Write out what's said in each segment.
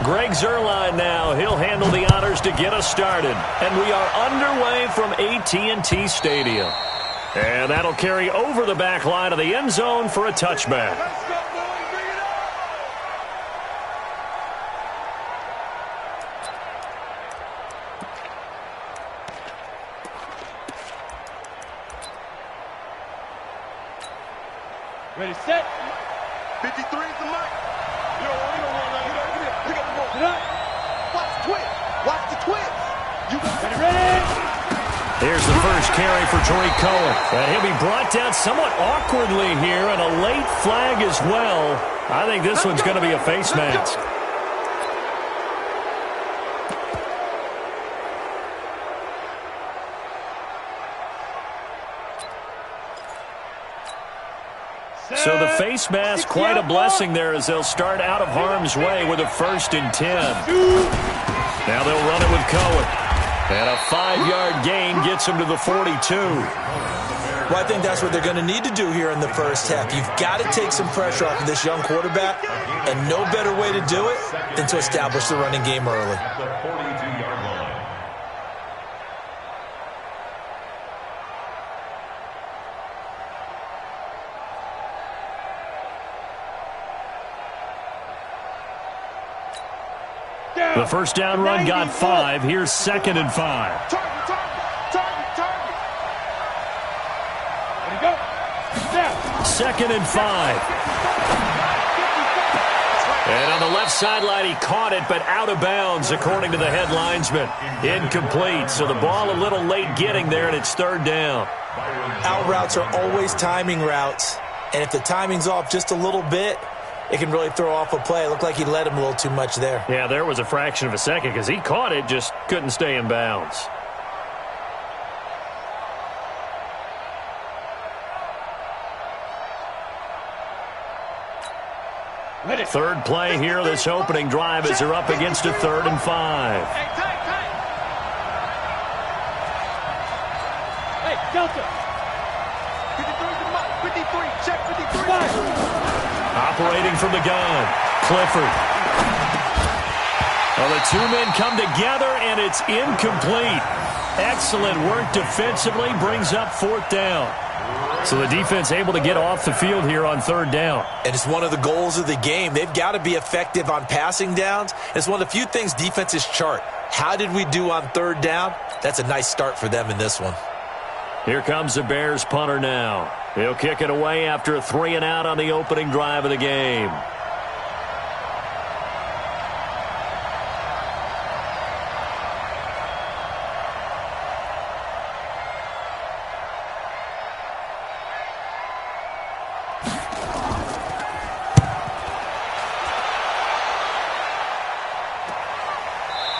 Greg Zuerlein now. He'll handle the honors to get us started. And we are underway from AT&T Stadium. And that'll carry over the back line of the end zone for a touchback. Ready, set. 53 is the mic. You don't want that. Pick up the ball. Get up. Watch the twist. Watch the twist. You got ready. Here's the first carry for Tariq Cohen. And he'll be brought down somewhat awkwardly here, and a late flag as well. I think this one's going to be a face mask. So the face mask, quite a blessing there as they'll start out of harm's way with a 1st and 10. Now they'll run it with Cohen. And a 5-yard gain gets him to the 42. Well, I think that's what they're going to need to do here in the first half. You've got to take some pressure off of this young quarterback, and no better way to do it than to establish the running game early. The first down run got 5. Here's 2nd and 5. target. Ready, go. Snap. 2nd and 5. And on the left sideline, he caught it, but out of bounds, according to the head linesman. Incomplete, so the ball a little late getting there, and it's 3rd down. Out routes are always timing routes, and if the timing's off just a little bit, it can really throw off a play. It looked like he led him a little too much there. Yeah, there was a fraction of a second because he caught it, just couldn't stay in bounds. Ready. Third play here, this opening drive as they're up against a 3rd and 5. Hey, Delta. 53 is the mic. 53. Check 53. Fire. Operating from the gun, Clifford. Well, the two men come together, and it's incomplete. Excellent work defensively, brings up 4th down. So the defense able to get off the field here on 3rd down. And it's one of the goals of the game. They've got to be effective on passing downs. It's one of the few things defenses chart. How did we do on 3rd down? That's a nice start for them in this one. Here comes the Bears punter now. He'll kick it away after a 3 and out on the opening drive of the game.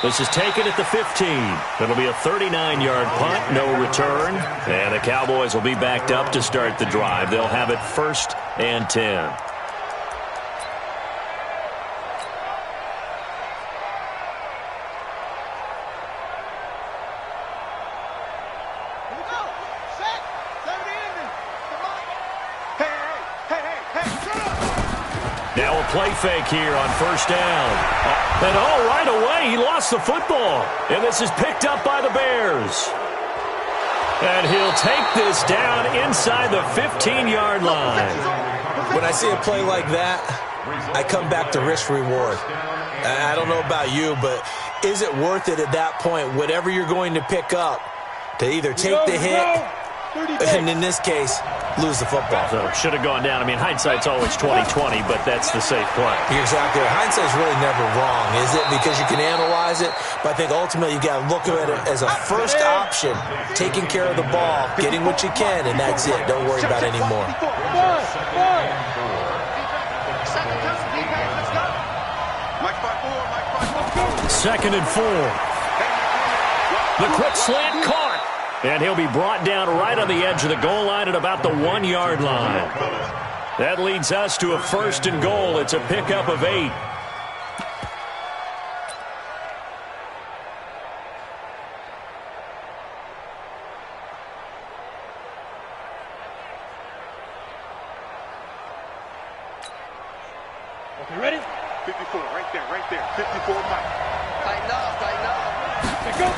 This is taken at the 15. It'll be a 39-yard punt, no return. And the Cowboys will be backed up to start the drive. They'll have it 1st and 10. Now a play fake here on 1st down. And right away, he lost the football. And this is picked up by the Bears. And he'll take this down inside the 15-yard line. When I see a play like that, I come back to risk reward. I don't know about you, but is it worth it at that point, whatever you're going to pick up, to either take the hit, and in this case, lose the football? So should have gone down. I mean, hindsight's always 20/20, but that's the safe play. You're exactly right. Hindsight's really never wrong, is it? Because you can analyze it, but I think ultimately you got to look at it as a first option, taking care of the ball, getting what you can, and that's it. Don't worry about it anymore. 2nd and 4. The quick slant caught. And he'll be brought down right on the edge of the goal line at about the 1-yard line. That leads us to a 1st and goal. It's a pickup of 8. Okay, ready? 54, right there. 54, Mike. Tighten up. Let go.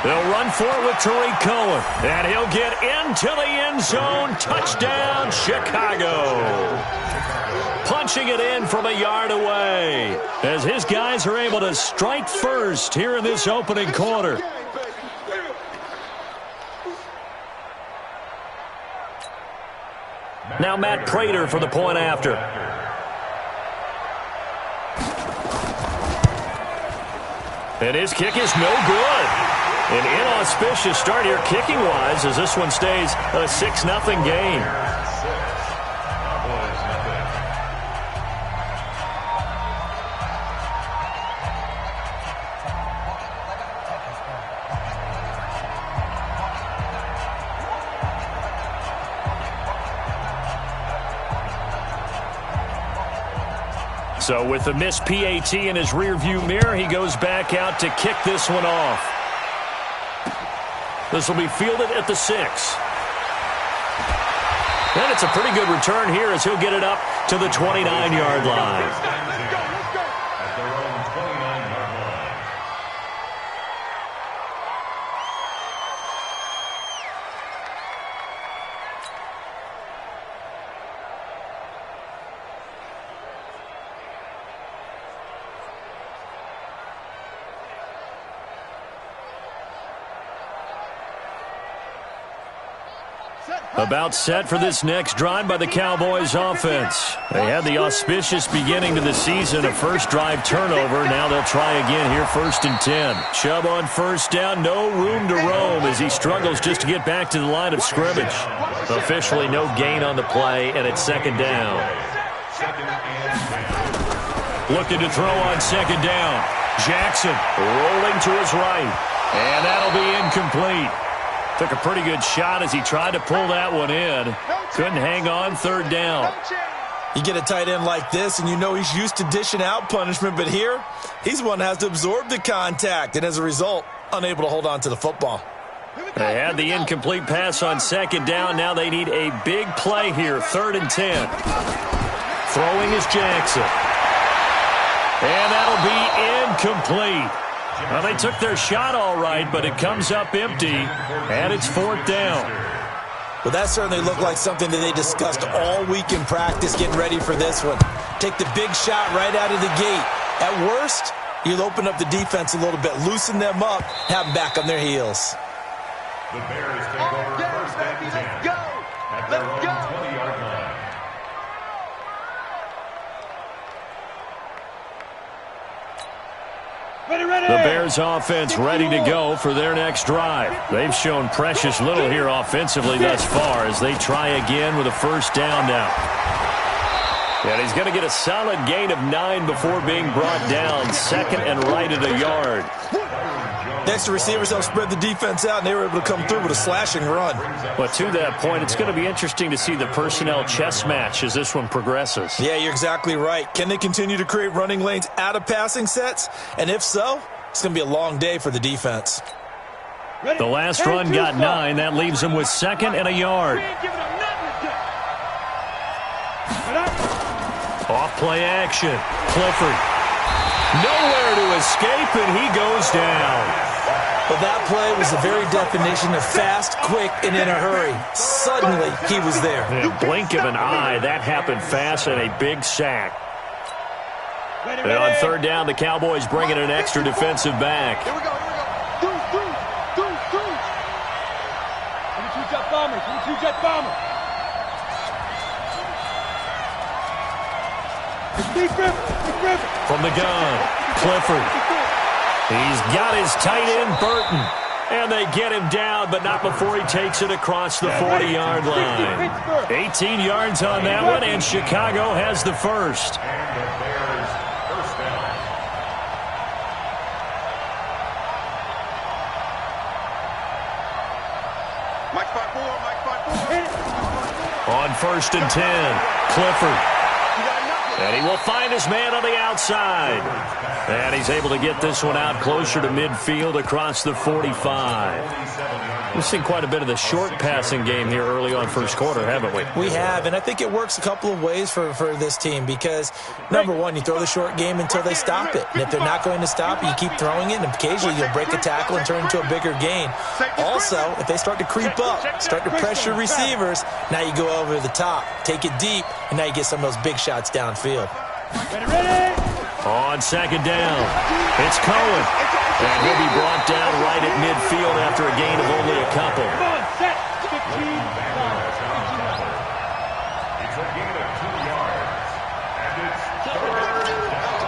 They'll run for it with Tariq Cohen, and he'll get into the end zone. Touchdown, Chicago. Punching it in from a yard away as his guys are able to strike first here in this opening quarter. Now Matt Prater for the point after. And his kick is no good. An inauspicious start here kicking-wise as this one stays a 6-0 game. So with the missed PAT in his rearview mirror, he goes back out to kick this one off. This will be fielded at the 6. And it's a pretty good return here as he'll get it up to the 29-yard line. About set for this next drive by the Cowboys offense. They had the auspicious beginning to the season, a first drive turnover. Now they'll try again here, 1st and 10. Chubb on first down, no room to roam as he struggles just to get back to the line of scrimmage. Officially no gain on the play, and it's 2nd down. Looking to throw on 2nd down. Jackson rolling to his right, and that'll be incomplete. Took a pretty good shot as he tried to pull that one in. Couldn't hang on, 3rd down. You get a tight end like this, and you know he's used to dishing out punishment, but here, he's one that has to absorb the contact, and as a result, unable to hold on to the football. They had the incomplete pass on 2nd down. Now they need a big play here, 3rd and 10. Throwing is Jackson. And that'll be incomplete. Well, they took their shot all right, but it comes up empty, and it's 4th down. Well, that certainly looked like something that they discussed all week in practice getting ready for this one. Take the big shot right out of the gate. At worst, you'll open up the defense a little bit, loosen them up, have them back on their heels. The Bears take over 1st and 10 at their own 20-yard line. The Bears offense ready to go for their next drive. They've shown precious little here offensively thus far as they try again with a 1st down now. And he's going to get a solid gain of 9 before being brought down, 2nd and right at a yard. Next, the receivers help spread the defense out, and they were able to come through with a slashing run. But to that point, it's going to be interesting to see the personnel chess match as this one progresses. Yeah, you're exactly right. Can they continue to create running lanes out of passing sets? And if so, it's going to be a long day for the defense. The last run got 9. That leaves them with 2nd and a yard. Off play action. Clifford. Nowhere to escape, and he goes down. But that play was the very definition of fast, quick, and in a hurry. Suddenly, he was there. In a blink of an eye, that happened fast and a big sack. And on 3rd down, the Cowboys bring in an extra defensive back. Here we go. 22 jet bomber. 22 jet bomber. From the gun, Clifford. He's got his tight end, Burton. And they get him down, but not before he takes it across the 40-yard line. 18 yards on that one, and Chicago has the first. And the Bears' 1st down. Mike 5-4. On 1st and 10, Clifford. And he will find his man on the outside. And he's able to get this one out closer to midfield across the 45. We've seen quite a bit of the short passing game here early on first quarter, haven't we? We have, and I think it works a couple of ways for this team because, number one, you throw the short game until they stop it. And if they're not going to stop it, you keep throwing it, and occasionally you'll break a tackle and turn into a bigger gain. Also, if they start to creep up, start to pressure receivers, now you go over the top, take it deep, and now you get some of those big shots downfield. Ready? On second down, it's Cohen. And he'll be brought down right at midfield after a gain of only a couple. Come on, set. 15. It's a gain of 2 yards. And it's third down.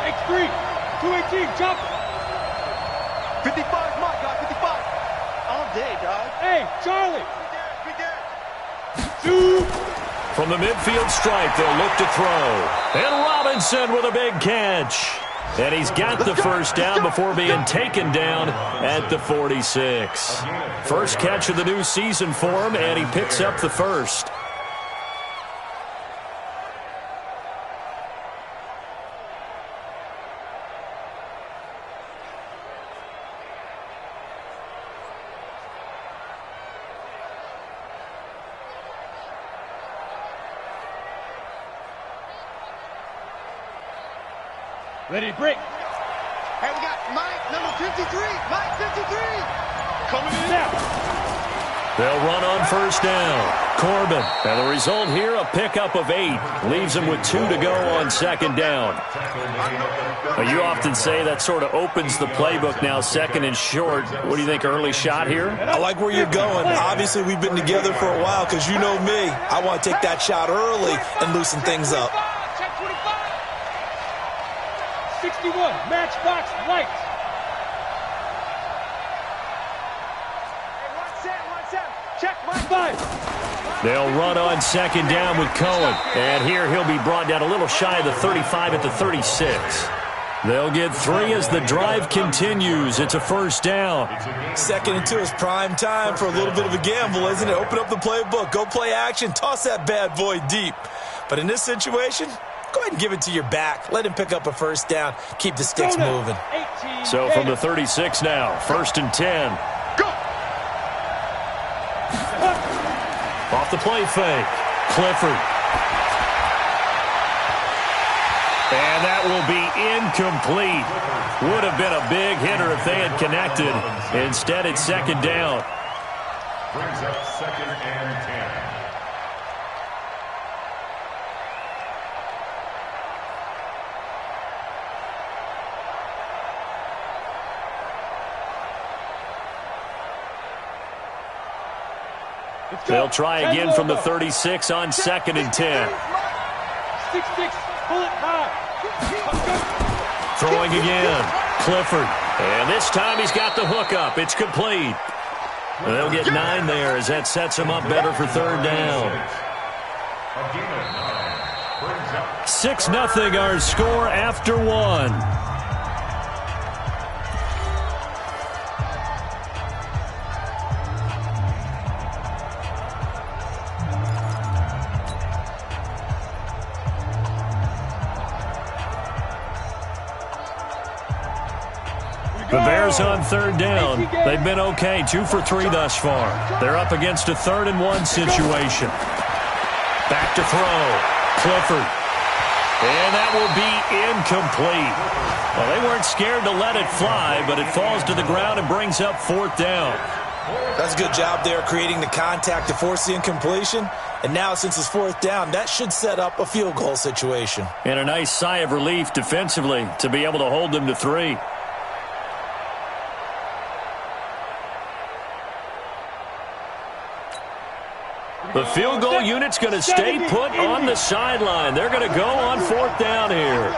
X3. 218. Jump. 55, my guy. 55. All day, dog. Hey, Charlie. We dead. 2. From the midfield stripe, they'll look to throw. And Robinson with a big catch. And he's got the first down before being taken down at the 46. First catch of the new season for him, and he picks up the first. Ready, break. Hey, we got Mike, number 53. Mike, 53. Coming in now. They'll run on first down. Corbin. And the result here, a pickup of 8. Leaves him with 2 to go on second down. Now, you often say that sort of opens the playbook now, second and short. What do you think, early shot here? I like where you're going. Obviously, we've been together for a while because you know me. I want to take that shot early and loosen things up. 61, matchbox lights. Hey, 1-7, check my 5. They'll run on second down with Cohen. And here he'll be brought down a little shy of the 35 at the 36. They'll get 3 as the drive continues. It's a first down. Second and 2 is prime time for a little bit of a gamble, isn't it? Open up the playbook, go play action, toss that bad boy deep. But in this situation, go ahead and give it to your back. Let him pick up a first down. Keep the sticks moving. So from the 36 now, first and 10. Go! Off the play fake. Clifford. And that will be incomplete. Would have been a big hitter if they had connected. Instead, it's second down. Brings up second and 10. They'll try again from the 36 on second and 10. 6-6, pull it high. Throwing again. Clifford. And this time he's got the hook up. It's complete. They'll get 9 there as that sets him up better for third down. 6-0 our score after 1. The Bears on third down. They've been okay, 2 for 3 thus far. They're up against a 3rd and 1 situation. Back to throw. Clifford. And that will be incomplete. Well, they weren't scared to let it fly, but it falls to the ground and brings up 4th down. That's a good job there creating the contact to force the incompletion. And now, since it's 4th down, that should set up a field goal situation. And a nice sigh of relief defensively to be able to hold them to 3. The field goal unit's going to stay put on the sideline. They're going to go on 4th down here.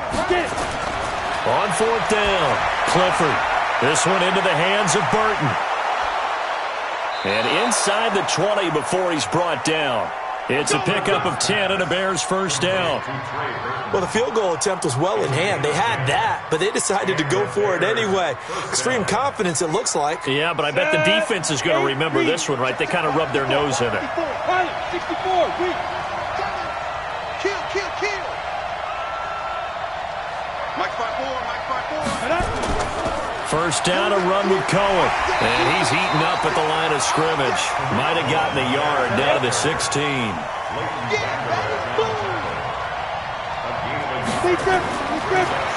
On 4th down, Clifford. This one into the hands of Burton. And inside the 20 before he's brought down. It's a pickup of 10 and a Bears first down. Well, the field goal attempt was well in hand. They had that, but they decided to go for it anyway. Extreme confidence, it looks like. Yeah, but I bet the defense is going to remember this one, right? They kind of rubbed their nose in it. 64, weak. Kill. Mike 5-4, Mike 5-4. First down, a run with Cohen. And he's eaten up at the line of scrimmage. Might have gotten a yard down to the 16.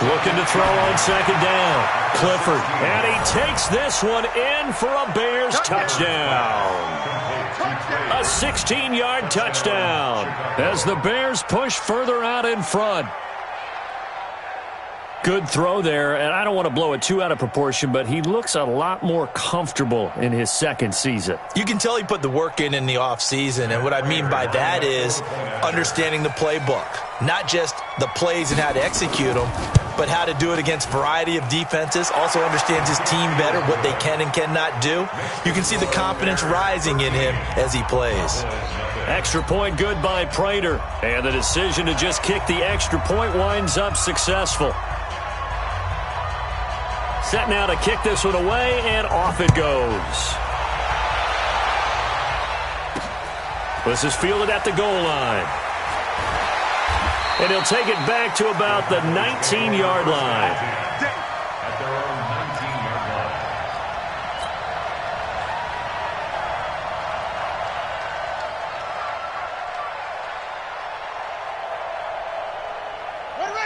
Looking to throw on second down. Clifford. And he takes this one in for a Bears touchdown. A 16-yard touchdown as the Bears push further out in front. Good throw there, and I don't want to blow it too out of proportion, but he looks a lot more comfortable in his second season. You can tell he put the work in the offseason, and what I mean by that is understanding the playbook. Not just the plays and how to execute them, but how to do it against a variety of defenses. Also understands his team better, what they can and cannot do. You can see the confidence rising in him as he plays. Extra point good by Prater, and the decision to just kick the extra point winds up successful. Set now to kick this one away, and off it goes. This is fielded at the goal line. And he'll take it back to about the 19-yard line. At their own 19-yard line.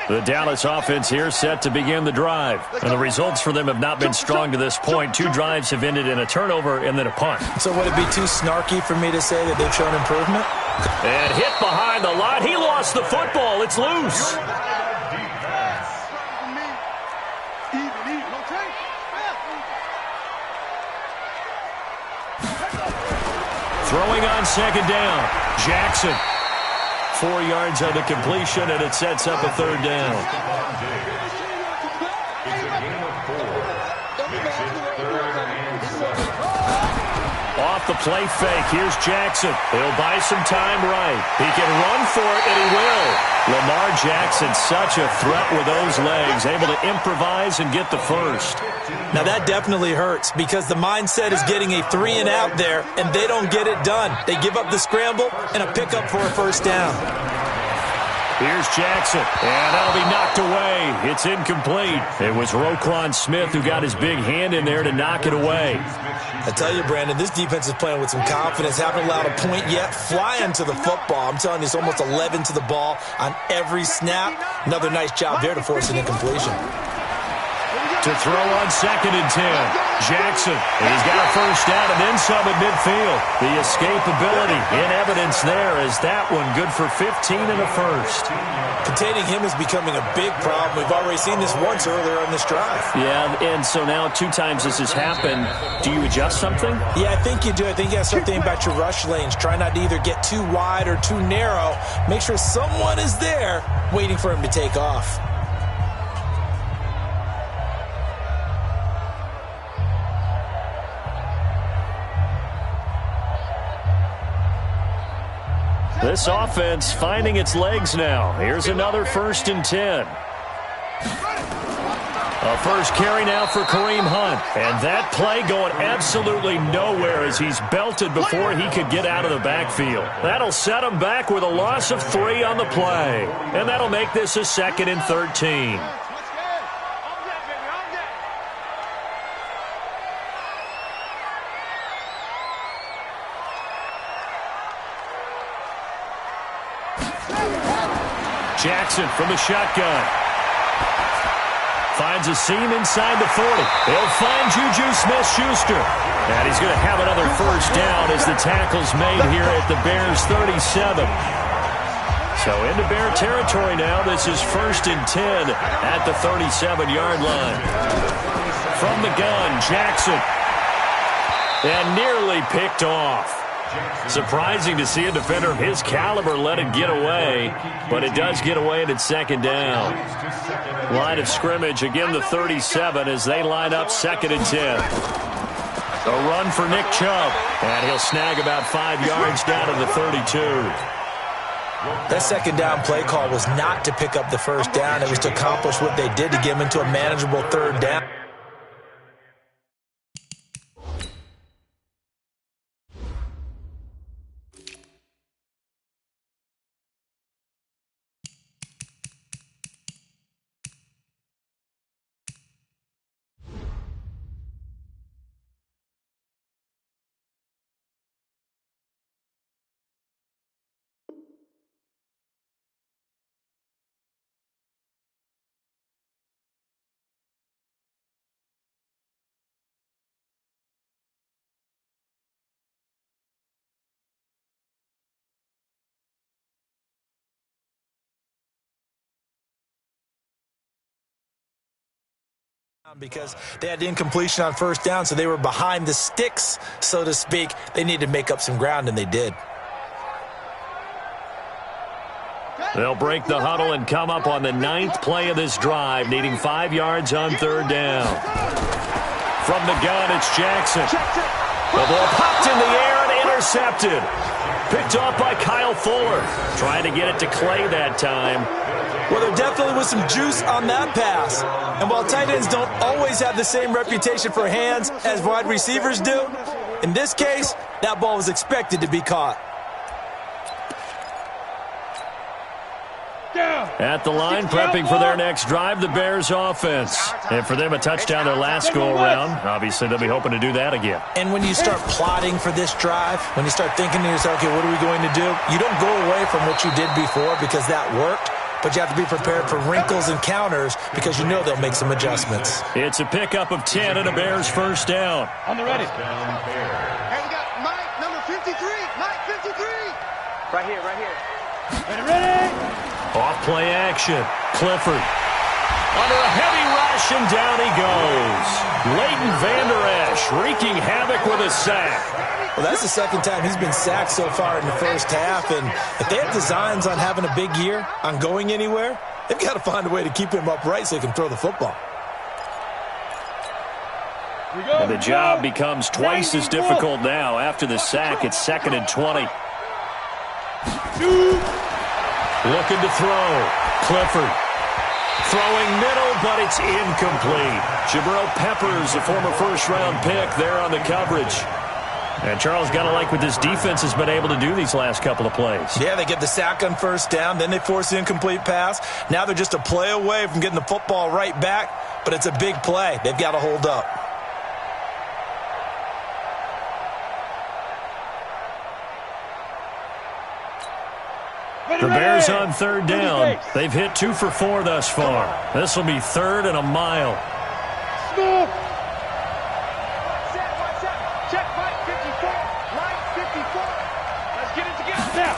The Dallas offense here set to begin the drive. And the results for them have not been strong to this point. 2 drives have ended in a turnover and then a punt. So would it be too snarky for me to say that they've shown improvement? And hit behind the line. He lost the football. It's loose. Throwing on second down. Jackson. 4 yards on the completion, and it sets up a third down. It's a game of 4. Makes it 3rd and 7. Off the play fake, here's Jackson. He'll buy some time right. He can run for it, and he will. Lamar Jackson, such a threat with those legs, able to improvise and get the first. Now that definitely hurts because the mindset is getting a 3 and out there, and they don't get it done. They give up the scramble and a pickup for a first down. Here's Jackson, and that'll be knocked away. It's incomplete. It was Roquan Smith who got his big hand in there to knock it away. I tell you, Brandon, this defense is playing with some confidence. Haven't allowed a point yet. Flying to the football. I'm telling you, it's almost 11 to the ball on every snap. Another nice job there to force an incompletion. To throw on second and 10. Jackson, he's got a first down and then some at midfield. The escapability in evidence there as that one good for 15 and a first. Containing him is becoming a big problem. We've already seen this once earlier on this drive. Yeah, and so now 2 times this has happened. Do you adjust something? Yeah, I think you do. I think you have something about your rush lanes. Try not to either get too wide or too narrow. Make sure someone is there waiting for him to take off. This offense finding its legs now. Here's another 1st and 10. A first carry now for Kareem Hunt. And that play going absolutely nowhere as he's belted before he could get out of the backfield. That'll set him back with a loss of 3 on the play. And that'll make this a 2nd and 13. Jackson from the shotgun. Finds a seam inside the 40. He'll find Juju Smith-Schuster. And he's going to have another first down as the tackle's made here at the Bears 37. So into Bear territory now. This is 1st and 10 at the 37-yard line. From the gun, Jackson. And nearly picked off. Surprising to see a defender of his caliber let it get away, but it does get away and it's 2nd down. Line of scrimmage, again the 37 as they line up 2nd and 10. A run for Nick Chubb, and he'll snag about 5 yards down to the 32. That 2nd down play call was not to pick up the first down. It was to accomplish what they did to get him into a manageable 3rd down. Because they had incompletion on first down, so they were behind the sticks, so to speak. They needed to make up some ground, and they did. They'll break the huddle and come up on the 9th play of this drive, needing 5 yards on 3rd down. From the gun, it's Jackson. The ball popped in the air and intercepted. Picked off by Kyle Fuller. Trying to get it to Clay that time. Well, there definitely was some juice on that pass. And while tight ends don't always have the same reputation for hands as wide receivers do, in this case, that ball was expected to be caught. At the line, prepping for their next drive, the Bears offense. And for them, a touchdown their last go-around. Obviously, they'll be hoping to do that again. And when you start plotting for this drive, when you start thinking to yourself, okay, what are we going to do? You don't go away from what you did before because that worked, but you have to be prepared for wrinkles and counters because you know they'll make some adjustments. It's a pickup of 10 and a Bears first down. On the ready. Hey, we got Mike, number 53. Mike, 53. Right here, right here. Ready. Off play action. Clifford. Under a heavy rush, and down he goes. Leighton Vander Esch wreaking havoc with a sack. Well, that's the second time he's been sacked so far in the first half, and if they have designs on having a big year, on going anywhere, they've got to find a way to keep him upright so he can throw the football. And the job becomes twice as difficult now. After the sack, it's 2nd and 20. Looking to throw. Clifford. Throwing middle, but it's incomplete. Jabril Peppers, a former first-round pick, there on the coverage. And Charles, got to like what this defense has been able to do these last couple of plays. Yeah, they get the sack on first down, then they force the incomplete pass. Now they're just a play away from getting the football right back, but it's a big play. They've got to hold up. The Bears on 3rd down. They've hit 2 for 4 thus far. This will be 3rd and a mile. Check Mike 54. Mike 54. Let's get it together now.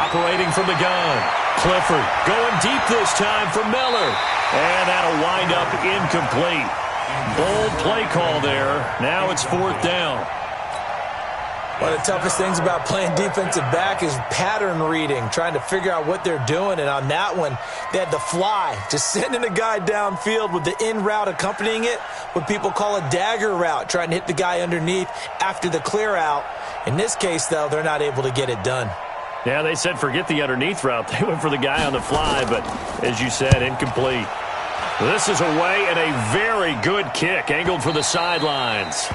Operating from the gun. Clifford going deep this time for Miller. And that'll wind up incomplete. Bold play call there. Now it's 4th down. One of the toughest things about playing defensive back is pattern reading, trying to figure out what they're doing. And on that one, they had the fly, just sending a guy downfield with the in route accompanying it, what people call a dagger route, trying to hit the guy underneath after the clear out. In this case, though, they're not able to get it done. Yeah, they said forget the underneath route. They went for the guy on the fly, but as you said, incomplete. This is away and a very good kick, angled for the sidelines.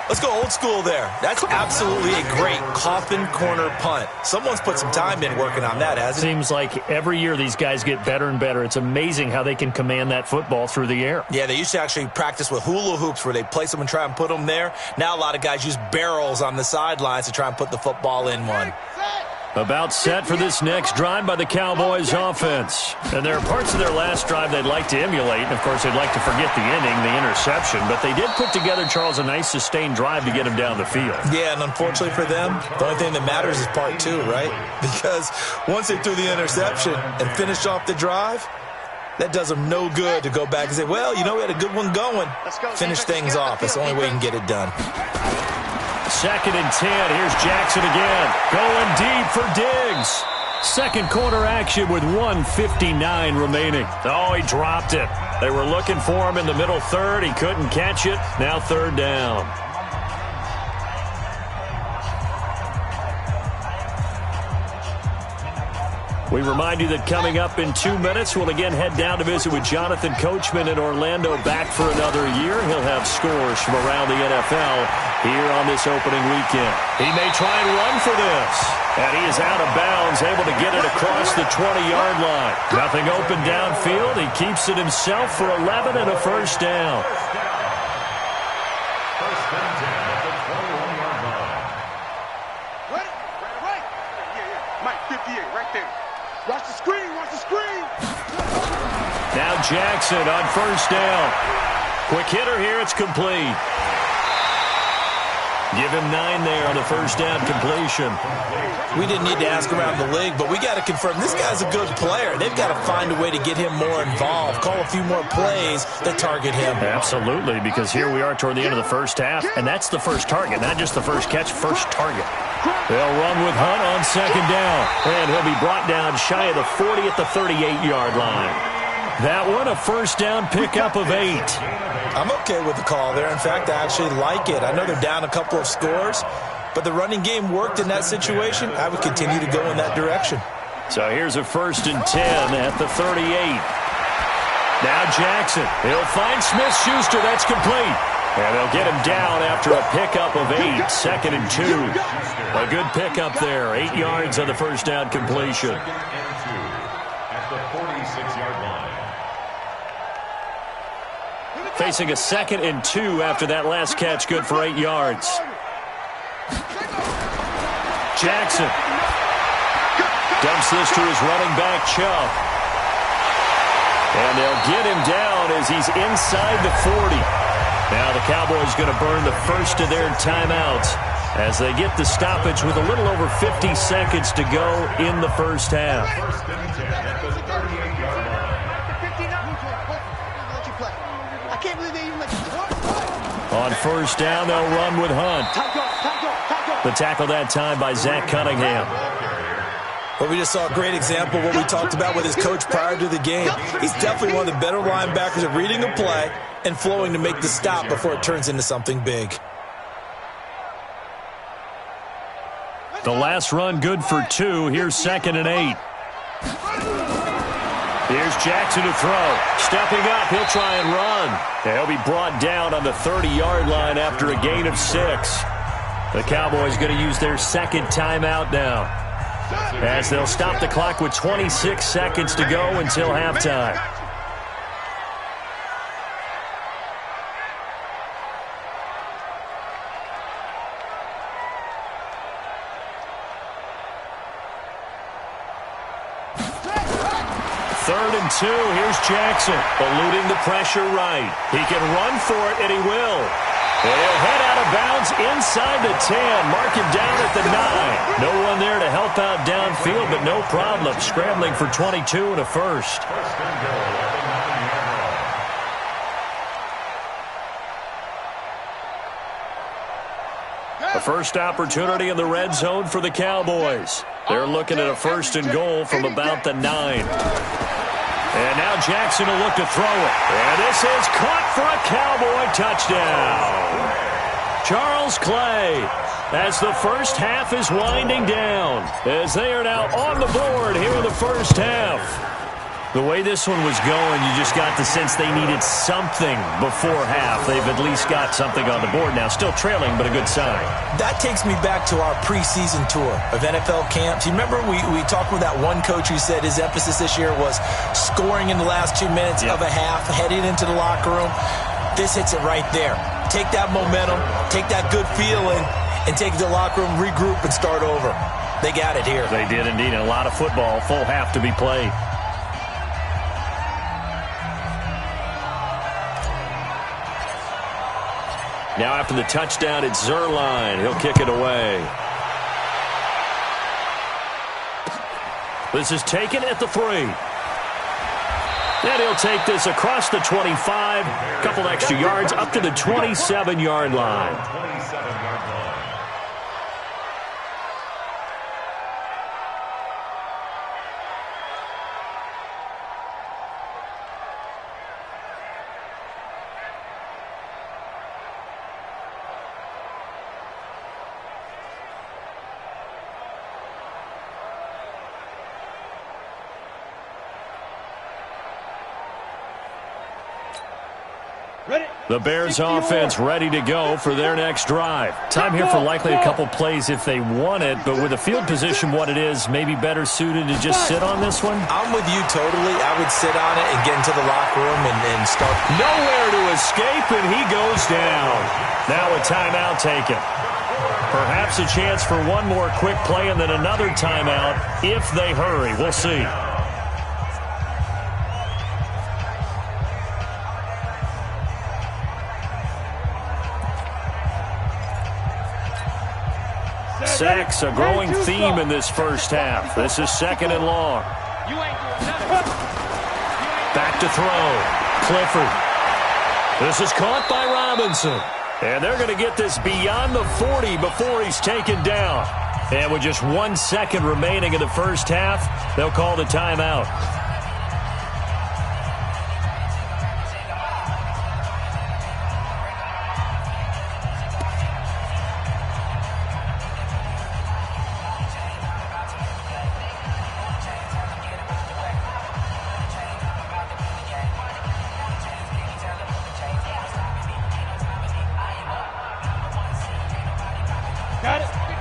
Let's go old school there. That's absolutely a great coffin corner punt. Someone's put some time in working on that, hasn't it? Seems like every year these guys get better and better. It's amazing how they can command that football through the air. Yeah, they used to actually practice with hula hoops where they place them and try and put them there. Now a lot of guys use barrels on the sidelines to try and put the football in one. About set for this next drive by the Cowboys offense. And there are parts of their last drive they'd like to emulate. And, of course, they'd like to forget the inning, the interception. But they did put together, Charles, a nice sustained drive to get him down the field. Yeah, and unfortunately for them, the only thing that matters is part 2, right? Because once they threw the interception and finished off the drive, that does them no good to go back and say, well, you know, we had a good one going. Finish things off. That's the only way you can get it done. 2nd and 10. Here's Jackson again. Going deep for Diggs. Second quarter action with 1:59 remaining. Oh, he dropped it. They were looking for him in the middle third. He couldn't catch it. Now 3rd down. We remind you that coming up in 2 minutes, we'll again head down to visit with Jonathan Coachman in Orlando, back for another year. He'll have scores from around the NFL here on this opening weekend. He may try and run for this. And he is out of bounds, able to get it across the 20-yard line. Nothing open downfield. He keeps it himself for 11 and a first down. First and 10 at the 21-yard line. Ready? Right. Yeah. Mike 58, right there. Watch the screen, watch the screen. Now Jackson on first down. Quick hitter here, it's complete. Give him 9 there on the first down completion. We didn't need to ask around the league, but we got to confirm this guy's a good player. They've got to find a way to get him more involved, call a few more plays that target him. Absolutely, because here we are toward the end of the first half, and that's the first target, not just the first catch, first target. They'll run with Hunt on second down, and he'll be brought down shy of the 40 at the 38-yard line. That one, a first down pickup of 8. I'm okay with the call there. In fact, I actually like it. I know they're down a couple of scores, but the running game worked in that situation. I would continue to go in that direction. So here's a 1st and 10 at the 38. Now Jackson. He'll find Smith-Schuster. That's complete. And they'll get him down after a pickup of 8. 2nd and 2. A good pickup there. 8 yards on the first down completion. At the 46-yard line. Facing a 2nd and 2 after that last catch, good for 8 yards. Jackson dumps this to his running back, Chubb. And they'll get him down as he's inside the 40. Now the Cowboys going to burn the first of their timeouts as they get the stoppage with a little over 50 seconds to go in the first half. 1st and 10 at the 38-yard line. On first down, they'll run with Hunt. The tackle that time by Zach Cunningham. Well, we just saw a great example of what we talked about with his coach prior to the game. He's definitely one of the better linebackers at reading a play and flowing to make the stop before it turns into something big. The last run good for 2. Here's 2nd and 8. Here's Jackson to throw. Stepping up, he'll try and run. And he'll be brought down on the 30-yard line after a gain of 6. The Cowboys going to use their 2nd timeout now, as they'll stop the clock with 26 seconds to go until halftime. Third and 2. Here's Jackson, eluding the pressure right. He can run for it, and he will. And he'll head out of bounds inside the 10. Mark him down at the 9. No one there to help out downfield, but no problem. Scrambling for 22 and a first. 1st and goal at the 9-yard line. A first opportunity in the red zone for the Cowboys. They're looking at a 1st and goal from about the 9. And now Jackson will look to throw it. And this is caught for a Cowboy touchdown. Charles Clay, as the first half is winding down, as they are now on the board here in the first half. The way this one was going, you just got the sense they needed something before half. They've at least got something on the board now. Still trailing, but a good sign. That takes me back to our preseason tour of NFL camps. You remember we talked with that one coach who said his emphasis this year was scoring in the last 2 minutes of a half, heading into the locker room. This hits it right there. Take that momentum, take that good feeling, and take it to the locker room, regroup, and start over. They got it here. They did indeed. A lot of football, full half to be played. Now after the touchdown, it's Zuerlein. He'll kick it away. This is taken at the 3. And he'll take this across the 25. A couple extra yards up to the 27-yard line. 27-yard line. The Bears offense ready to go for their next drive. Time here for likely a couple plays if they want it, but with the field position what it is, maybe better suited to just sit on this one? I'm with you totally. I would sit on it and get into the locker room and start. Nowhere to escape, and he goes down. Now a timeout taken. Perhaps a chance for one more quick play and then another timeout if they hurry. We'll see. sacks, a growing theme in this first half. This is 2nd and long. Back to throw. Clifford. This is caught by Robinson. And they're going to get this beyond the 40 before he's taken down. And with just 1 second remaining in the first half, they'll call the timeout.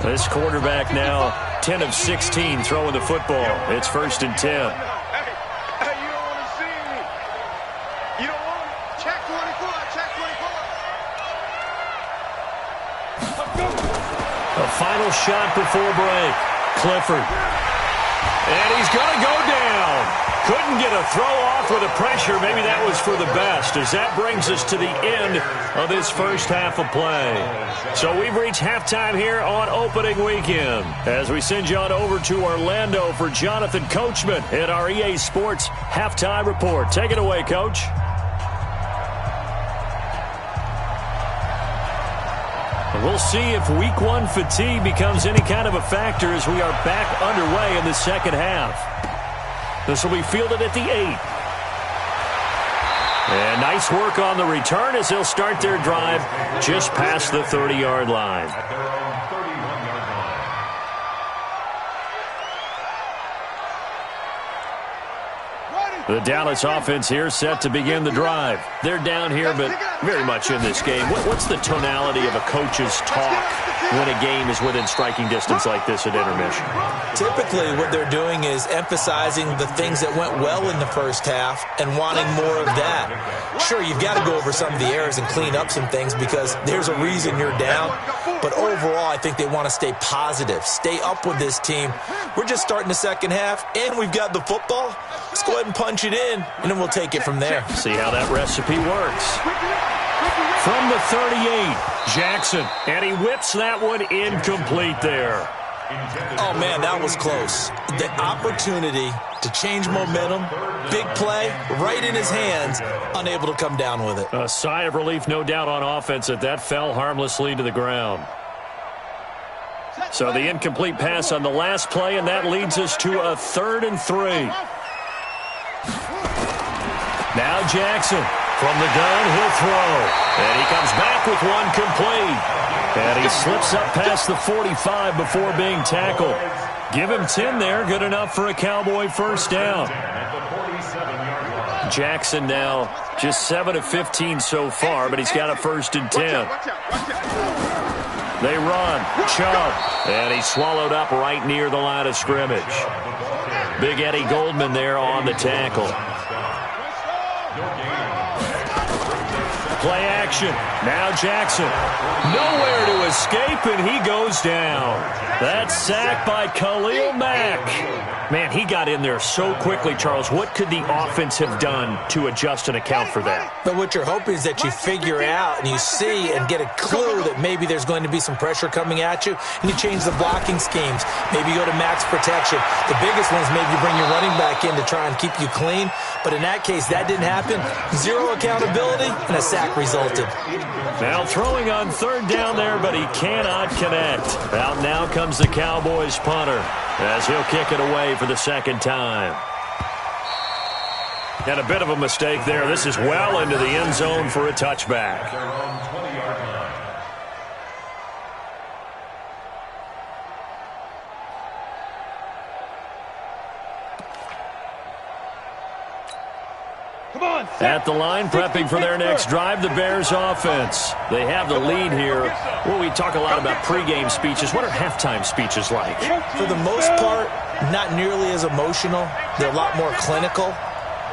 This quarterback now 10 of 16 throwing the football. It's 1st and 10. Hey, you don't want to see me. You don't want me. Check 24. Check 24. A final shot before break. Clifford. And he's going to go down. Couldn't get a throw off with the pressure. Maybe that was for the best, as that brings us to the end of this first half of play. So we've reached halftime here on opening weekend, as we send you on over to Orlando for Jonathan Coachman at our EA Sports Halftime Report. Take it away, Coach. We'll see if Week 1 fatigue becomes any kind of a factor as we are back underway in the second half. This will be fielded at the 8. And nice work on the return as they'll start their drive just past the 30-yard line. At their own 31-yard line. The Dallas offense here set to begin the drive. They're down here, but very much in this game. What's the tonality of a coach's talk when a game is within striking distance like this at intermission? Typically, what they're doing is emphasizing the things that went well in the first half and wanting more of that. Sure, you've got to go over some of the errors and clean up some things because there's a reason you're down. But overall, I think they want to stay positive, stay up with this team. We're just starting the second half, and we've got the football. Let's go ahead and punch it in, and then we'll take it from there. See how that recipe works. From the 38, Jackson, and he whips that one incomplete there. Oh, man, that was close. The opportunity to change momentum, big play, right in his hands, unable to come down with it. A sigh of relief, no doubt, on offense that fell harmlessly to the ground. So the incomplete pass on the last play, and that leads us to a 3rd and 3. Now Jackson from the gun, he'll throw. And he comes back with one complete. And he slips up past the 45 before being tackled. Give him 10 there, good enough for a Cowboy first down. Jackson now just 7 of 15 so far, but he's got a 1st and 10. They run, Chubb, and he's swallowed up right near the line of scrimmage. Big Eddie Goldman there on the tackle. Play action. Now Jackson. Nowhere to escape, and he goes down. That sack by Khalil Mack. Man, he got in there so quickly, Charles. What could the offense have done to adjust and account for that? But what you're hoping is that you figure out and you see and get a clue that maybe there's going to be some pressure coming at you, and you change the blocking schemes. Maybe you go to max protection. The biggest one is maybe you bring your running back in to try and keep you clean. But in that case, that didn't happen. Zero accountability, and a sack resulted. Now throwing on 3rd down there, but he cannot connect. Out now comes the Cowboys punter as he'll kick it away for the 2nd time. And a bit of a mistake there. This is well into the end zone for a touchback. Their own 20-yard line. At the line, prepping for their next drive, the Bears offense. They have the lead here. Well, we talk a lot about pregame speeches. What are halftime speeches like? For the most part, not nearly as emotional. They're a lot more clinical.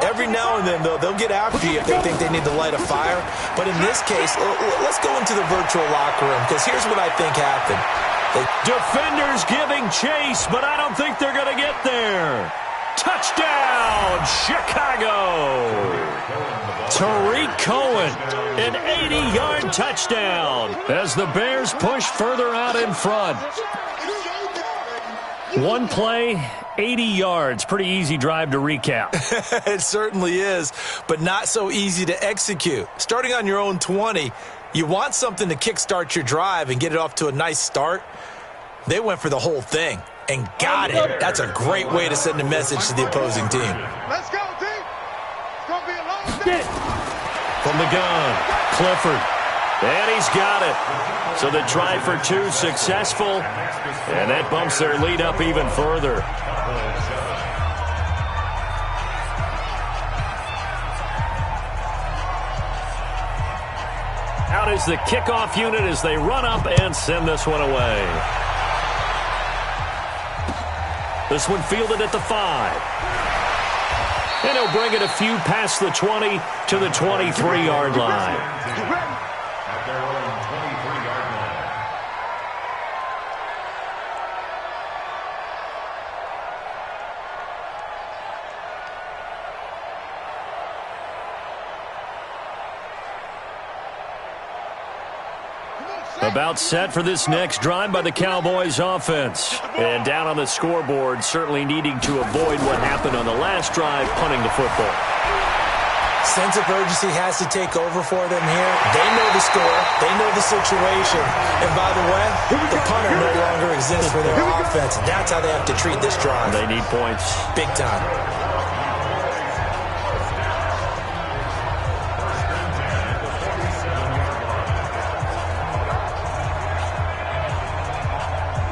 Every now and then, though, they'll get after you if they think they need to light a fire. But in this case, let's go into the virtual locker room, because here's what I think happened. Defenders giving chase, but I don't think they're going to get there. Touchdown, Chicago! Tariq Cohen, an 80-yard touchdown as the Bears push further out in front. One play, 80 yards. Pretty easy drive to recap. It certainly is, but not so easy to execute. Starting on your own 20, you want something to kickstart your drive and get it off to a nice start. They went for the whole thing and got it. That's a great way to send a message to the opposing team. Let's go, team. It's going to be a long day. From the gun, Clifford. And he's got it. So the try for two successful, and that bumps their lead up even further. Out is the kickoff unit as they run up and send this one away. This one fielded at the 5. And he'll bring it a few past the 20 to the 23-yard line. At their own 23-yard line. About set for this next drive by the Cowboys offense. And down on the scoreboard, certainly needing to avoid what happened on the last drive, punting the football. Sense of urgency has to take over for them here. They know the score. They know the situation. And by the way, the punter no longer exists for their offense. That's how they have to treat this drive. They need points. Big time.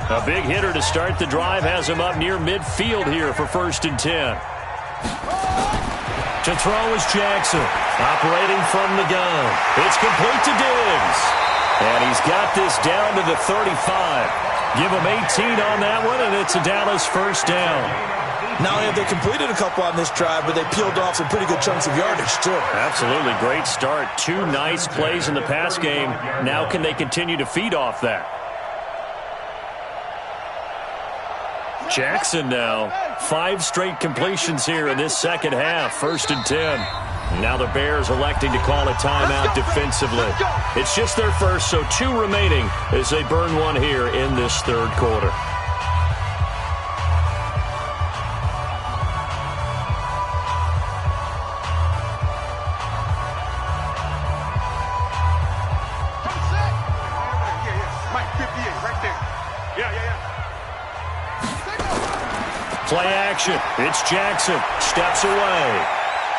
A big hitter to start the drive has him up near midfield here for 1st and 10. To throw is Jackson, operating from the gun. It's complete to Diggs. And he's got this down to the 35. Give him 18 on that one, and it's a Dallas 1st down. Not only have they completed a couple on this drive, but they peeled off some pretty good chunks of yardage, too. Absolutely. Great start. 2 nice plays in the pass game. Now can they continue to feed off that? Jackson now, 5 straight completions here in this second half, 1st and 10. Now the Bears electing to call a timeout defensively. It's just their first, so 2 remaining as they burn one here in this 3rd quarter. Play action. It's Jackson. Steps away.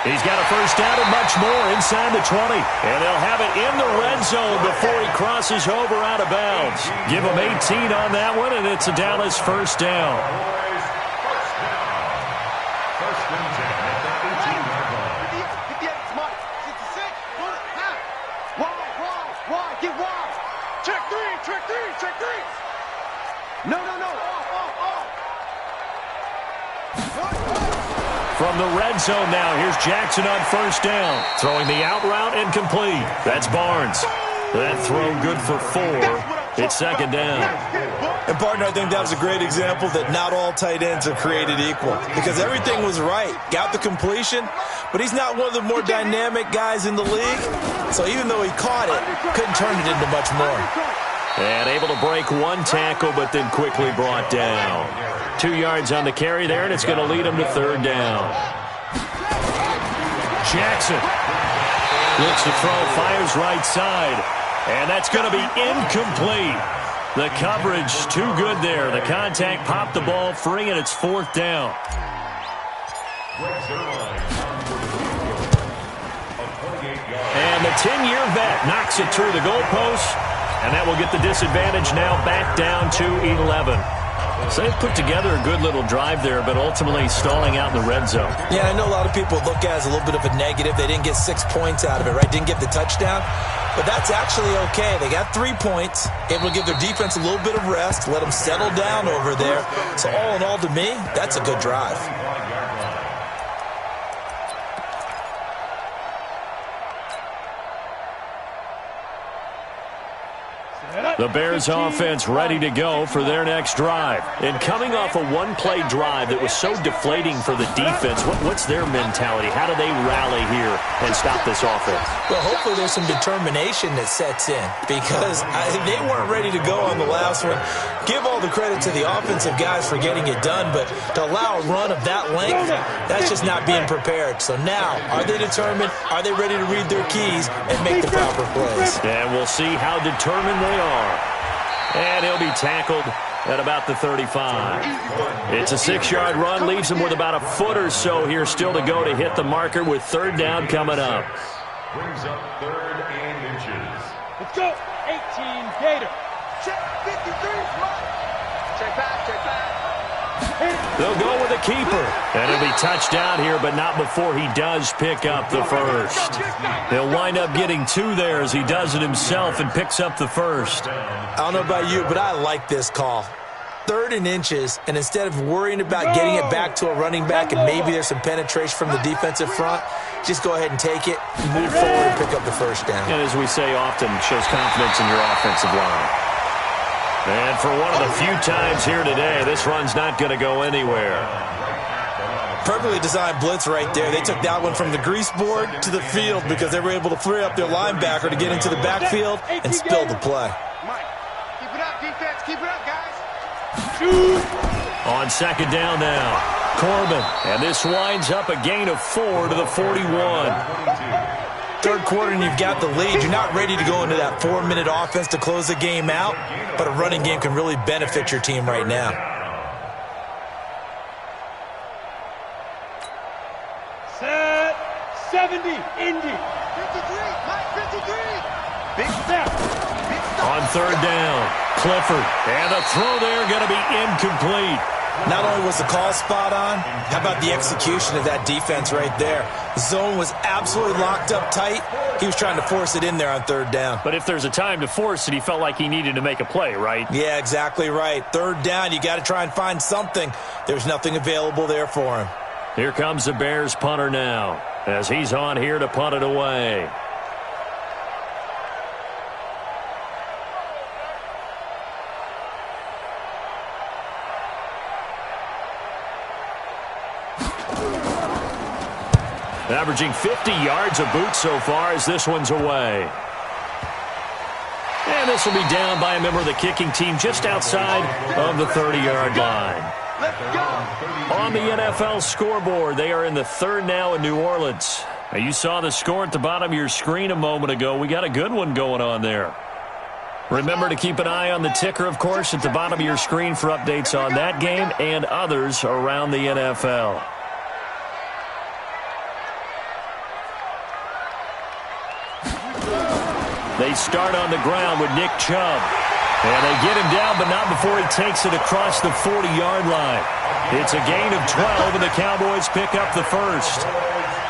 He's got a 1st down and much more inside the 20. And they'll have it in the red zone before he crosses over out of bounds. Give him 18 on that one, and it's a Dallas 1st down. First and 10 at the 18-yard line. Wide, get wide. Check three. No. From the red zone now, here's Jackson on 1st down. Throwing the out route and complete. That's Barnes. That throw good for 4. It's 2nd down. And, partner, I think that was a great example that not all tight ends are created equal. Because everything was right. Got the completion, but he's not one of the more dynamic guys in the league. So even though he caught it, couldn't turn it into much more. And able to break 1 tackle, but then quickly brought down. 2 yards on the carry there, and it's going to lead him to 3rd down. Jackson looks to throw, fires right side, and that's going to be incomplete. The coverage too good there. The contact popped the ball free, and it's 4th down. And the 10-year vet knocks it through the goalpost. And that will get the disadvantage now back down to 11. So they've put together a good little drive there, but ultimately stalling out in the red zone. Yeah, I know a lot of people look at it as a little bit of a negative. They didn't get 6 points out of it, right? Didn't get the touchdown. But that's actually okay. They got 3 points, able to give their defense a little bit of rest, let them settle down over there. So all in all, to me, that's a good drive. The Bears offense ready to go for their next drive. And coming off a one-play drive that was so deflating for the defense, what's their mentality? How do they rally here and stop this offense? Well, hopefully there's some determination that sets in because they weren't ready to go on the last one. Give all the credit to the offensive guys for getting it done, but to allow a run of that length, that's just not being prepared. So now, are they determined? Are they ready to read their keys and make the proper plays? And we'll see how determined they are. And he'll be tackled at about the 35. It's a 6-yard run, leaves him with about a foot or so here still to go to hit the marker with third down coming up. Brings up 3rd and inches. Let's go. 18 Gator. Check 53. Check back. They'll go with a keeper. And it'll be touchdown here, but not before he does pick up the first. He'll wind up getting 2 there as he does it himself and picks up the first. I don't know about you, but I like this call. 3rd and inches, and instead of worrying about getting it back to a running back and maybe there's some penetration from the defensive front, just go ahead and take it, move forward, and pick up the first down. And as we say often, shows confidence in your offensive line. And for one of the few times here today, this run's not going to go anywhere. Perfectly designed blitz right there. They took that one from the grease board to the field because they were able to free up their linebacker to get into the backfield and spill the play. Keep it up, defense. Keep it up, guys. On second down now, Corbin. And this winds up a gain of 4 to the 41. Third quarter and you've got the lead. You're not ready to go into that 4-minute offense to close the game out, but a running game can really benefit your team right now. Set 70, Indy. 53, Mike 53. Big step. On third down, Clifford. And a throw there going to be incomplete. Not only was the call spot on, how about the execution of that defense right there? The zone was absolutely locked up tight. He was trying to force it in there on third down. But if there's a time to force it, he felt like he needed to make a play, right? Yeah, exactly right. Third down, you got to try and find something. There's nothing available there for him. Here comes the Bears punter now as he's on here to punt it away. Averaging 50 yards a boot so far as this one's away. And this will be down by a member of the kicking team just outside of the 30-yard line. On the NFL scoreboard, they are in the third now in New Orleans. Now, you saw the score at the bottom of your screen a moment ago. We got a good one going on there. Remember to keep an eye on the ticker, of course, at the bottom of your screen for updates on that game and others around the NFL. They start on the ground with Nick Chubb. And they get him down, but not before he takes it across the 40-yard line. It's a gain of 12, and the Cowboys pick up the first.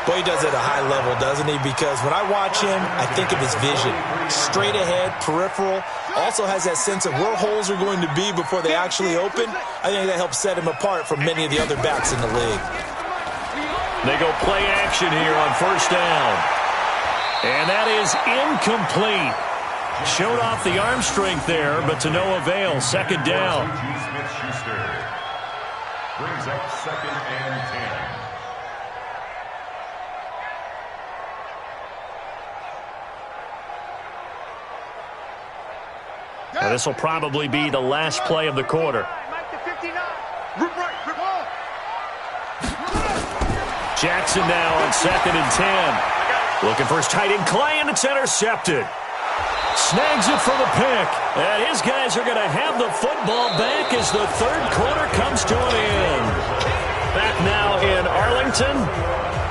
Boy, he does it at a high level, doesn't he? Because when I watch him, I think of his vision. Straight ahead, peripheral. Also has that sense of where holes are going to be before they actually open. I think that helps set him apart from many of the other backs in the league. They go play action here on first down. And that is incomplete. Showed off the arm strength there, but to no avail. Second down. Brings up 2nd and 10. Now, this will probably be the last play of the quarter. Jackson now on 2nd and 10. Looking for his tight end, Clay, and it's intercepted. Snags it for the pick. And his guys are going to have the football back as the third quarter comes to an end. Back now in Arlington.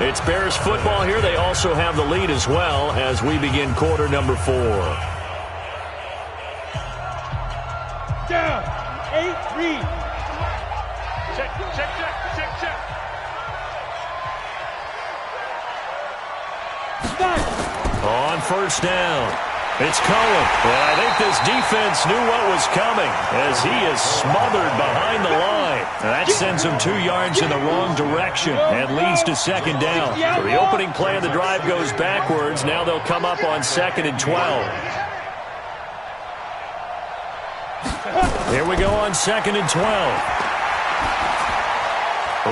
It's Bears football here. They also have the lead as well as we begin quarter number 4. Down. 8-3. Check. On first down, it's Cohen. And I think this defense knew what was coming as he is smothered behind the line. And that sends him 2 yards in the wrong direction and leads to second down. So the opening play of the drive goes backwards. Now they'll come up on 2nd and 12. Here we go on 2nd and 12.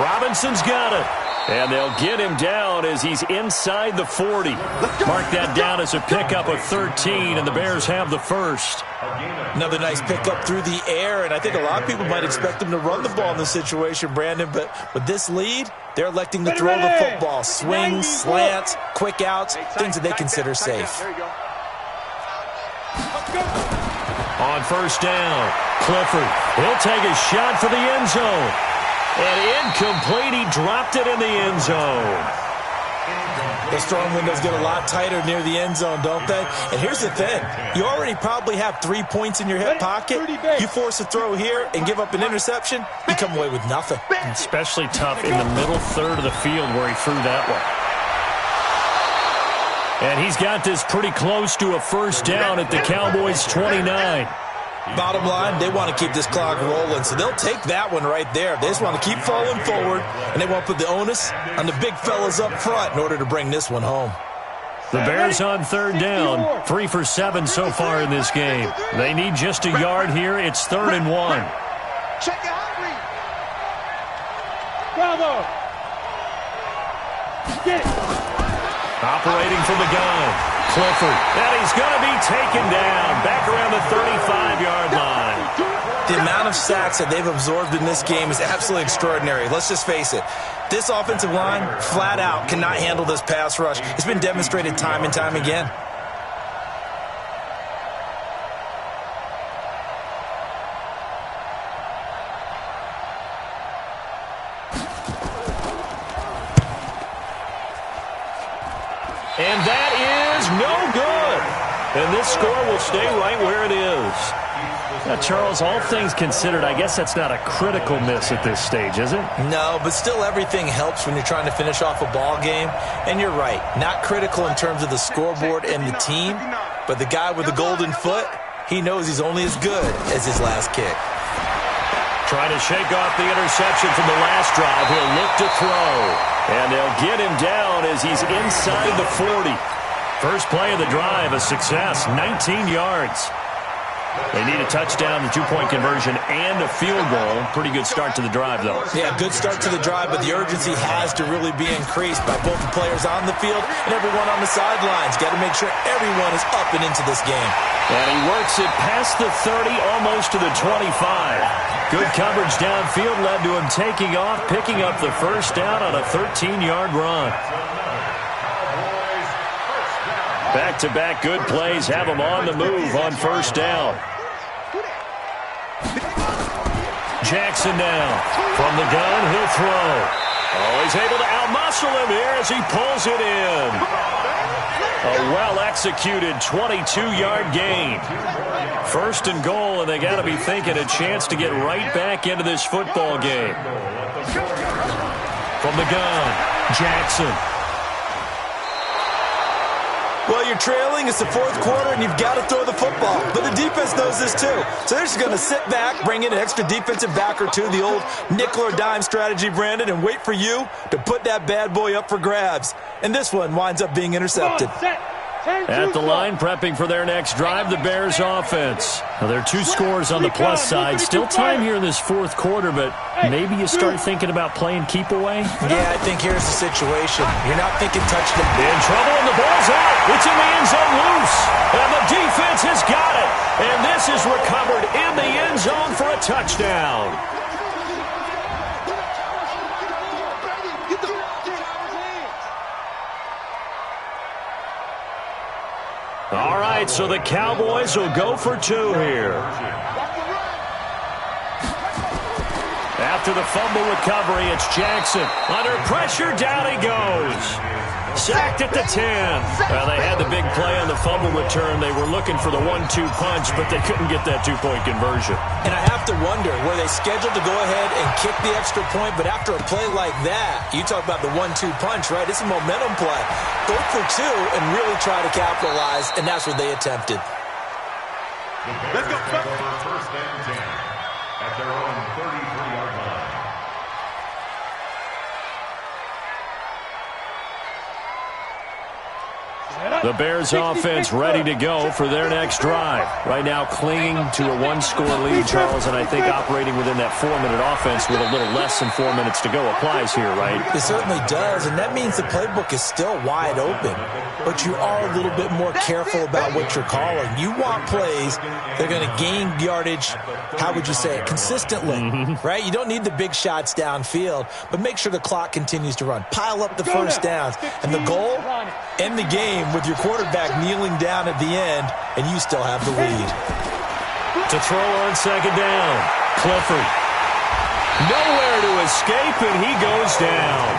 Robinson's got it. And they'll get him down as he's inside the 40. Mark that down as a pickup of 13, and the Bears have the first. Another nice pickup through the air, and I think a lot of people might expect them to run the ball in this situation, Brandon, but with this lead, they're electing to throw the football. Swings, slants, quick outs, things that they consider safe. On 1st down, Clifford, he'll take a shot for the end zone. And incomplete, he dropped it in the end zone. The strong windows get a lot tighter near the end zone, don't they? And here's the thing. You already probably have 3 points in your hip pocket. You force a throw here and give up an interception, you come away with nothing. Especially tough in the middle third of the field where he threw that one. And he's got this pretty close to a 1st down at the Cowboys' 29. Bottom line, they want to keep this clock rolling, so they'll take that one right there. They just want to keep falling forward, and they want to put the onus on the big fellas up front in order to bring this one home. The Bears on 3rd down, 3 for 7 so far in this game. They need just a yard here. It's 3rd and 1. Check it out, Reed. Bravo. Get it. Operating from the gun. Clifford, and he's going to be taken down back around the 35-yard line. The amount of sacks that they've absorbed in this game is absolutely extraordinary. Let's just face it. This offensive line, flat out, cannot handle this pass rush. It's been demonstrated time and time again. And that is no good. And this score will stay right where it is. Now, Charles, all things considered, I guess that's not a critical miss at this stage, is it? No, but still everything helps when you're trying to finish off a ball game. And you're right, not critical in terms of the scoreboard and the team, but the guy with the golden foot, he knows he's only as good as his last kick. Trying to shake off the interception from the last drive. He'll look to throw. And they'll get him down as he's inside the 40. First play of the drive, a success, 19 yards. They need a touchdown, the 2-point conversion, and a field goal. Pretty good start to the drive, though. Yeah, good start to the drive, but the urgency has to really be increased by both the players on the field and everyone on the sidelines. Got to make sure everyone is up and into this game. And he works it past the 30, almost to the 25. Good coverage downfield led to him taking off, picking up the 1st down on a 13-yard run. Back-to-back good plays have him on the move on 1st down. Jackson now. From the gun, he'll throw. Oh, he's able to outmuscle him here as he pulls it in. A well-executed 22-yard gain. 1st and goal, and they got to be thinking a chance to get right back into this football game. From the gun, Jackson. Well, you're trailing. It's the 4th quarter, and you've got to throw the football. But the defense knows this, too. So they're just going to sit back, bring in an extra defensive back or two, the old nickel or dime strategy, Brandon, and wait for you to put that bad boy up for grabs. And this one winds up being intercepted. At the line, prepping for their next drive, the Bears offense. Now, there are 2 scores on the plus side. Still time here in this 4th quarter, but maybe you start thinking about playing keep away? Yeah, I think here's the situation. You're not thinking touchdown. In trouble, and the ball's out. It's in the end zone loose. And the defense has got it. And this is recovered in the end zone for a touchdown. All right, so the Cowboys will go for 2 here. After the fumble recovery, it's Jackson. Under pressure, down he goes. Sacked at the 10. Well, they had the big play on the fumble return. They were looking for the 1-2 punch, but they couldn't get that 2-point conversion. And I have to wonder, were they scheduled to go ahead and kick the extra point, but after a play like that, you talk about the 1-2 punch, right? It's a momentum play. Go for 2 and really try to capitalize, and that's what they attempted. Let's go. 1st and 10 at their own 33-yard line. The Bears offense ready to go for their next drive. Right now clinging to a one-score lead, Charles, and I think operating within that 4-minute offense with a little less than 4 minutes to go applies here, right? It certainly does, and that means the playbook is still wide open. But you are a little bit more careful about what you're calling. You want plays that are going to gain yardage, how would you say it, consistently, right? You don't need the big shots downfield, but make sure the clock continues to run. Pile up the first downs. And the goal, end the game with your quarterback kneeling down at the end, and you still have the lead. To throw on second down, Clifford. Nowhere to escape, and he goes down.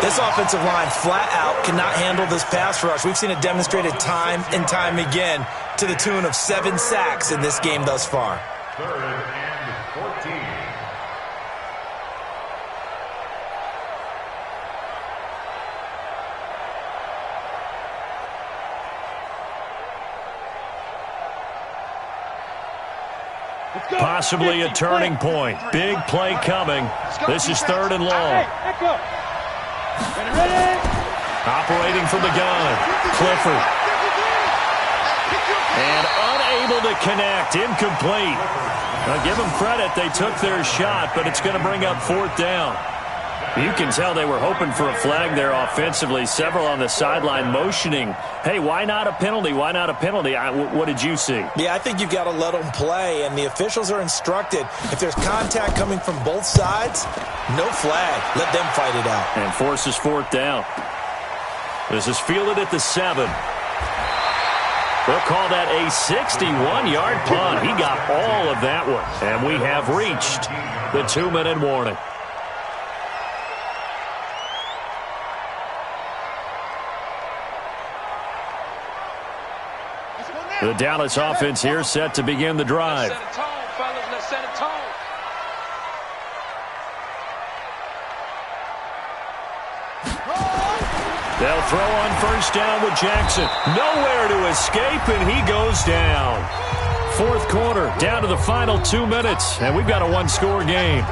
This offensive line flat out cannot handle this pass rush. We've seen it demonstrated time and time again to the tune of 7 sacks in this game thus far. 3rd and 14. Possibly a turning point. Big play coming. This is 3rd and long. Operating from the gun, Clifford. And unable to connect. Incomplete. Now give them credit. They took their shot, but it's going to bring up 4th down. You can tell they were hoping for a flag there offensively. Several on the sideline motioning, hey, why not a penalty? Why not a penalty? What did you see? Yeah, I think you've got to let them play, and the officials are instructed. If there's contact coming from both sides, no flag. Let them fight it out. And forces 4th down. This is fielded at the 7. They'll call that a 61-yard punt. He got all of that one. And we have reached the 2-minute warning. The Dallas offense here set to begin the drive. Let's set a tone, fellas. Let's set a tone. They'll throw on first down with Jackson. Nowhere to escape, and he goes down. 4th quarter, down to the final 2 minutes, and we've got a 1-score game.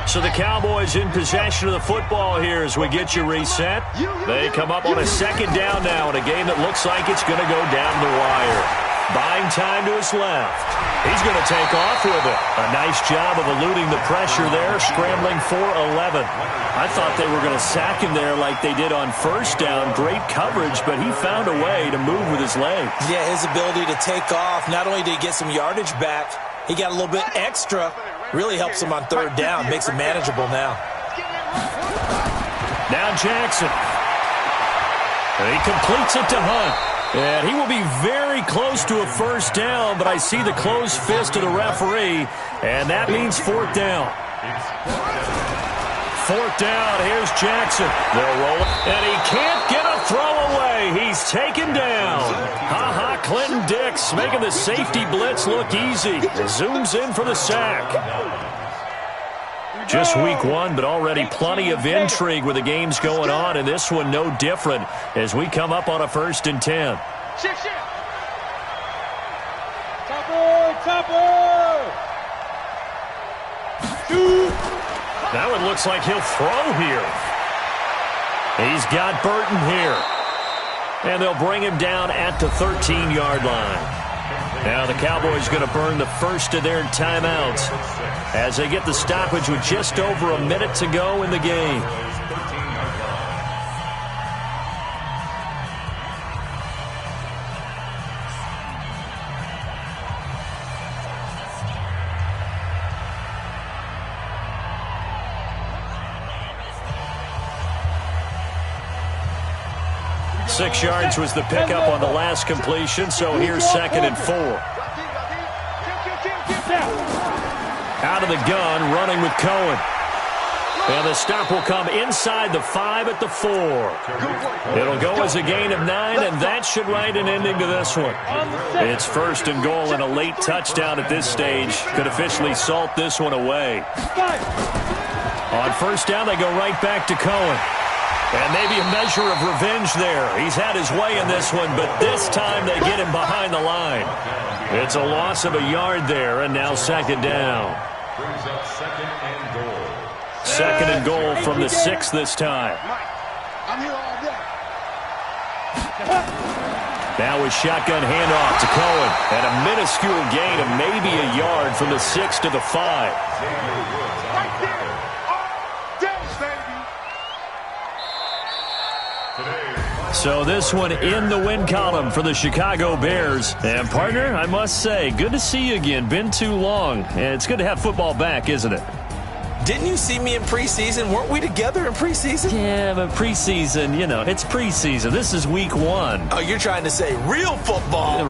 So the Cowboys in possession of the football here as we get you reset. They come up on a 2nd down now in a game that looks like it's going to go down the wire. Buying time to his left. He's going to take off with it. A nice job of eluding the pressure there, scrambling for 11. I thought they were going to sack him there like they did on first down. Great coverage, but he found a way to move with his legs. Yeah, his ability to take off, not only did he get some yardage back, he got a little bit extra. Really helps him on 3rd down, makes it manageable now. Now Jackson. And he completes it to Hunt. And he will be very close to a first down, but I see the closed fist of the referee, and that means 4th down. 4th down, here's Jackson. They'll roll it, and he can't get a throw away. He's taken down. Ha-ha, Clinton Dix making the safety blitz look easy. Zooms in for the sack. Just week 1, but already plenty of intrigue with the games going on, and this one no different as we come up on a 1st and 10. Shift. Now it looks like he'll throw here. He's got Burton here. And they'll bring him down at the 13-yard line. Now the Cowboys going to burn the first of their timeouts as they get the stoppage with just over a minute to go in the game. Six yards was the pickup on the last completion, so here's 2nd and 4. Out of the gun, running with Cohen. And the stop will come inside the 5 at the 4. It'll go as a gain of 9, and that should write an ending to this one. It's 1st and goal, and a late touchdown at this stage could officially salt this one away. On first down, they go right back to Cohen. And maybe a measure of revenge there. He's had his way in this one, but this time they get him behind the line. It's a loss of a yard there, and now 2nd down. Brings up 2nd and goal. 2nd and goal from the 6 this time. I'm here all day. Now with shotgun handoff to Cohen. And a minuscule gain of maybe a yard from the 6 to the 5. Right there. So this one in the win column for the Chicago Bears. And, partner, I must say, good to see you again. Been too long. And it's good to have football back, isn't it? Didn't you see me in preseason? Weren't we together in preseason? Yeah, but preseason, it's preseason. This is week 1. Oh, you're trying to say real football.